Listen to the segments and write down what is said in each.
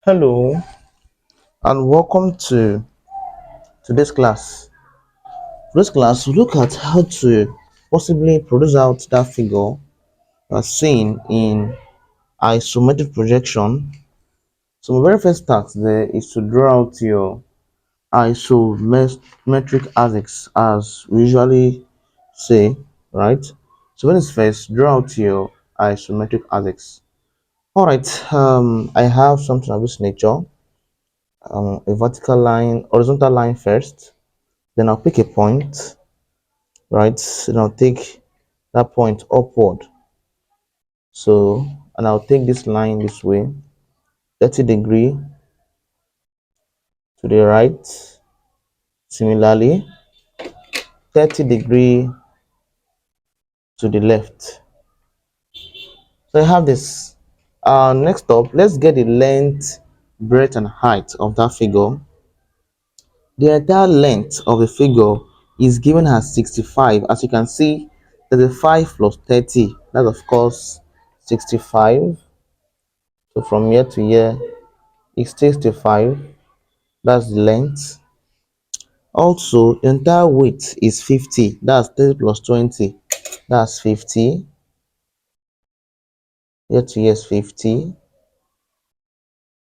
Hello and welcome to today's class. Today's class, we look at how to possibly produce out that figure as seen in isometric projection. So my very first task there is to draw out your isometric axis as we usually say, right? So when it's first, draw out your isometric axis. Alright, I have something of this nature, a vertical line, horizontal line first. Then I'll pick a point, right? Then I'll take that point upward. So, and I'll take this line this way, 30-degree to the right. Similarly, 30-degree to the left. So I have this. Next up, let's get the length, breadth, and height of that figure. The entire length of the figure is given as 65. As you can see, 35 plus 30. That's of course 65. So from here to here, it stays to 5. That's the length. Also, the entire width is 50. That's 30 plus 20. That's 50. Here to here is 50.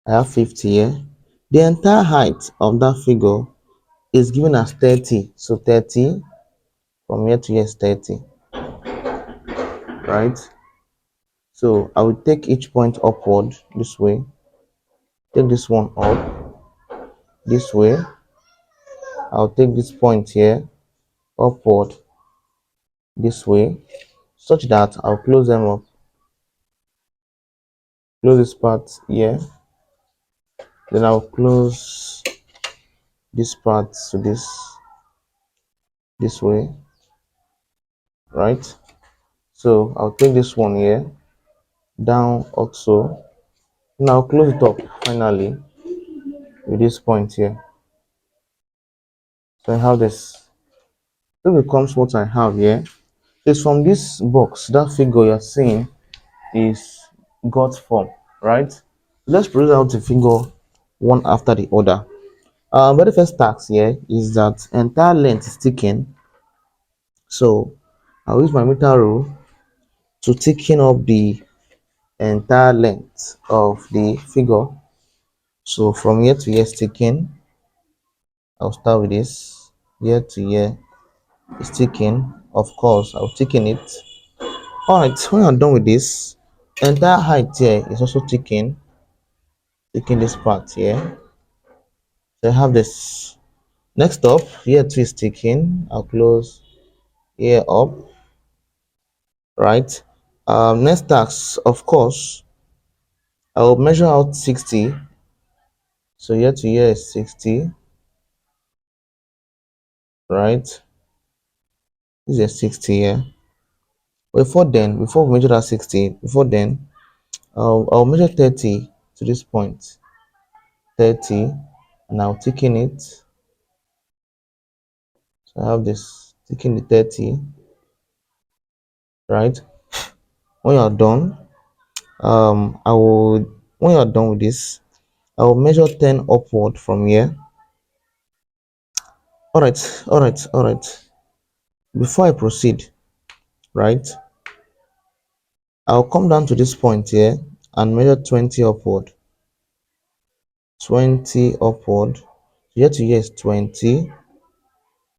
I have 50 here. The entire height of that figure is given as 30. So 30 from here to here is 30. Right? So I will take each point upward this way. Take this one up this way. I'll take this point here upward this way, such that I'll close them up. Close this part here. Then I'll close this part to this way, right? So I'll take this one here down also. Now I'll close it up finally with this point here. So I have this. This becomes what I have here. It's from this box. That figure you're seeing is God's form, right? Let's produce out the figure one after the other. Very first task here is that entire length is taken. So I'll use my meter rule to thicken up the entire length of the figure. So from here to here is taken. I'll start with this. Here to here is taken. Of course, I'll thicken it. Alright, when I'm done with this, entire height here is also taken. Taking this part here. So I have this. Next up, here too is taken. I'll close here up. Right. Next task, of course, I will measure out 60. So here to here is 60. Right. This is 60 here. Before we measure that 60, before then, I'll measure 30 to this point. 30, and I'll thicken it. So I have this, thicken the 30. Right. When you're done, I will, when you're done with this, I will measure 10 upward from here. All right. Before I proceed, right, I'll come down to this point here and measure 20 upward. 20 upward. Here to here is 20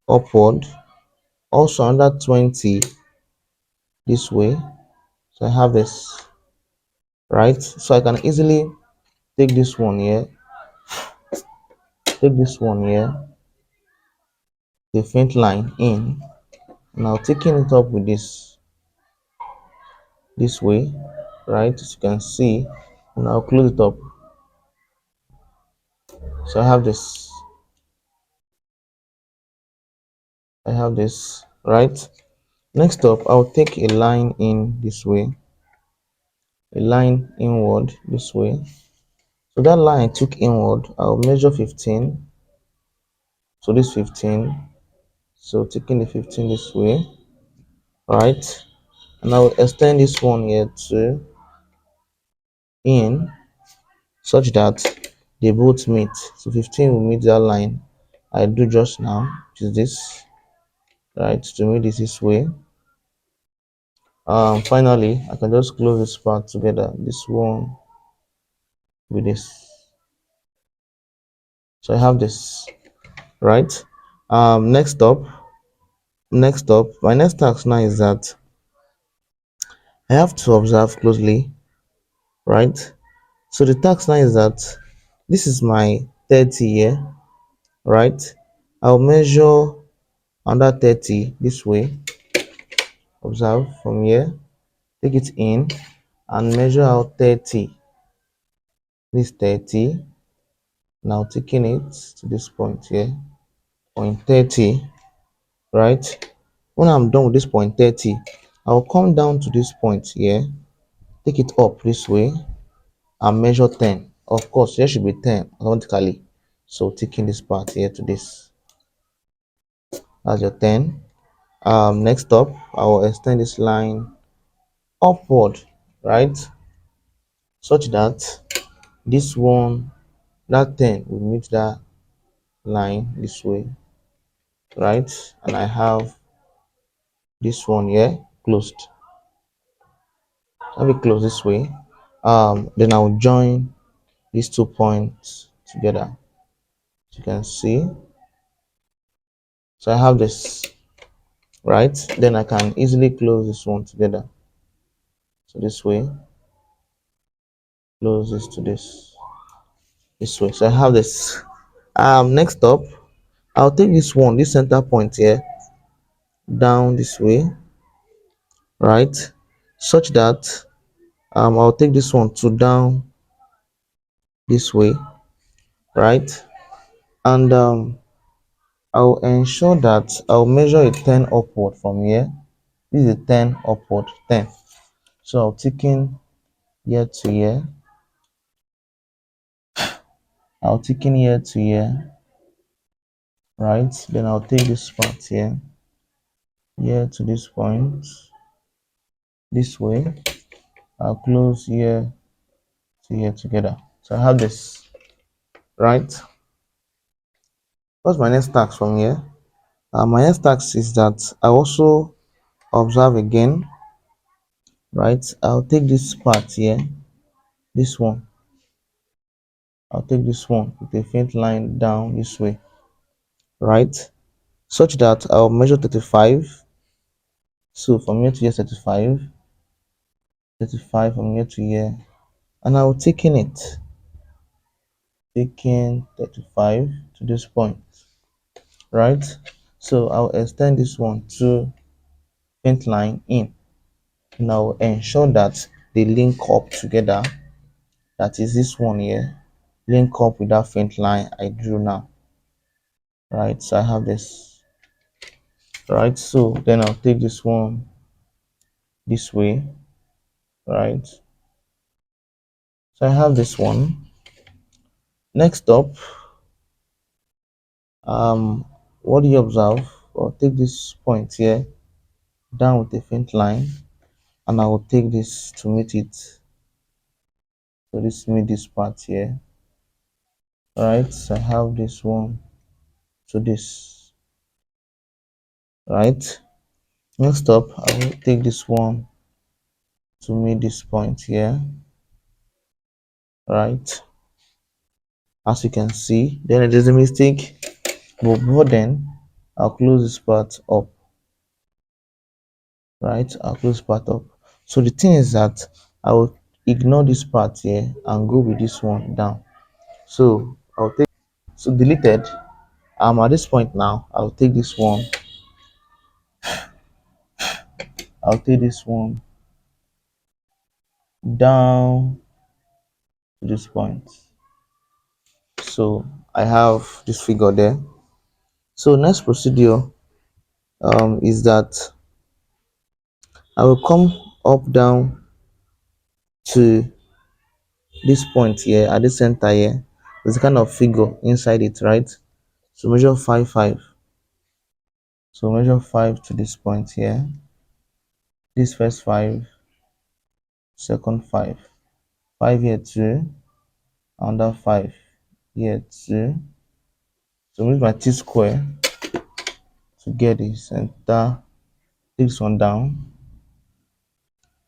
upward. Also another 20 this way. So I have this, right? So I can easily take this one here, the faint line in. Now taking it up with this way, right? As you can see, and I'll close it up. So I have this, right? Next up, I'll take a line in this way, a line inward this way. So that line I took inward, I'll measure 15. So this 15. So taking the 15 this way, right? And I'll extend this one here to in, such that they both meet. So 15 will meet that line I do just now, which is this, right? To me, this way. Finally, I can just close this part together, this one with this. So I have this, right? Next up, my next task now is that I have to observe closely, right? So the task now is that this is my 30 here, right? I'll measure under 30 this way, observe from here, take it in and measure out 30. This 30, now taking it to this point here, point 30, right? When I'm done with this point 30, I'll come down to this point here, take it up this way and measure 10. Of course, there should be 10 automatically. So taking this part here to this, that's your 10. Next up, I will extend this line upward, right? Such that this one, that 10 will meet that line this way, right? And I have this one here closed. Let me close this way. Then I'll join these 2 points together. As you can see, so I have this, right? Then I can easily close this one together. So this way, close this to this way. So I have this. Next up, I'll take this one, this center point here, down this way, right? Such that I'll take this one to down this way, right? And I'll ensure that I'll measure a 10 upward from here. This is a 10 upward, 10. So I'll take in here to here. I'll take in here to here, right? Then I'll take this part here to this point, this way. I'll close here to here together. So I have this, right? What's my next task from here? My next task is that I also observe again, right? I'll take this part here, this one. I'll take this one with a faint line down this way, right? Such that I'll measure 35. So from here to here, 35, 35 from here to here, and I'll take in it, taking 35 to this point, right? So I'll extend this one to faint line in. Now ensure that they link up together. That is this one here, link up with that faint line I drew now, right? So I have this, right? So then I'll take this one this way, right? So I have this one. Next up, what do you observe? I'll take this point here down with a faint line, and I will take this to meet it. So this meet this part here, right? So I have this one to this, right? Next up, I will take this one to meet this point here, right? As you can see, then it is a mistake, but before then, I'll close this part up, right? I'll close part up. So the thing is that I will ignore this part here and go with this one down. So I'll take, so deleted. At this point now, I'll take this one down to this point. So I have this figure there. So next procedure is that I will come up down to this point here at the center here. There's a kind of figure inside it, right? So measure 5 5. So measure 5 to this point here. This first 5, second 5, 5 here too, under 5 here too. So move my T square to get the center. Take this one down.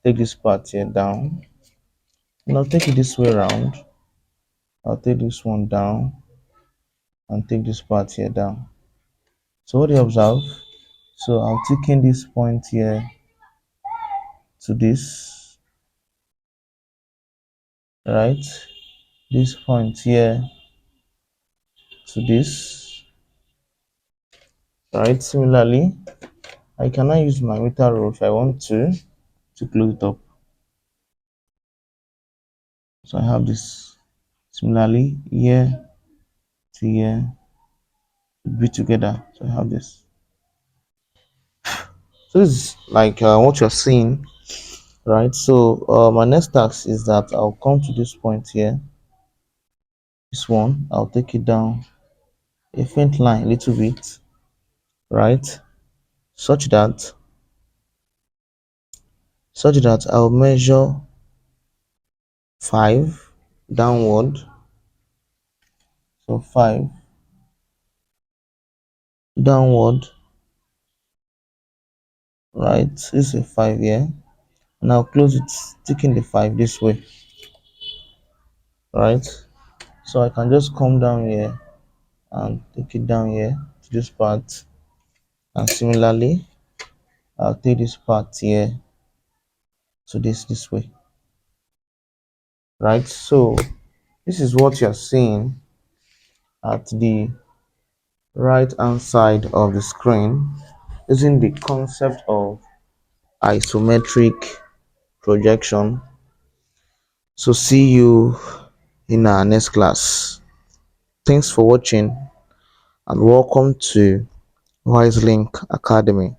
Take this part here down. Now take it this way around. I'll take this one down and take this part here down. So what do you observe? So I'll take in this point here to this, right? This point here to this, right? Similarly, I cannot use my meter rule if I want to close it up. So I have this. Similarly, here to here be together. So I have this. So this is like what you're seeing, right? So my next task is that I'll come to this point here. This one, I'll take it down a faint line a little bit, right? Such that I'll measure 5 downward. So 5 downward, right? This is a 5 here. And I'll close it, taking the 5 this way, right? So I can just come down here and take it down here to this part. And similarly, I'll take this part here to this way, right? So this is what you're seeing at the right hand side of the screen using the concept of isometric projection. So see you in our next class. Thanks for watching and welcome to Wise Link Academy.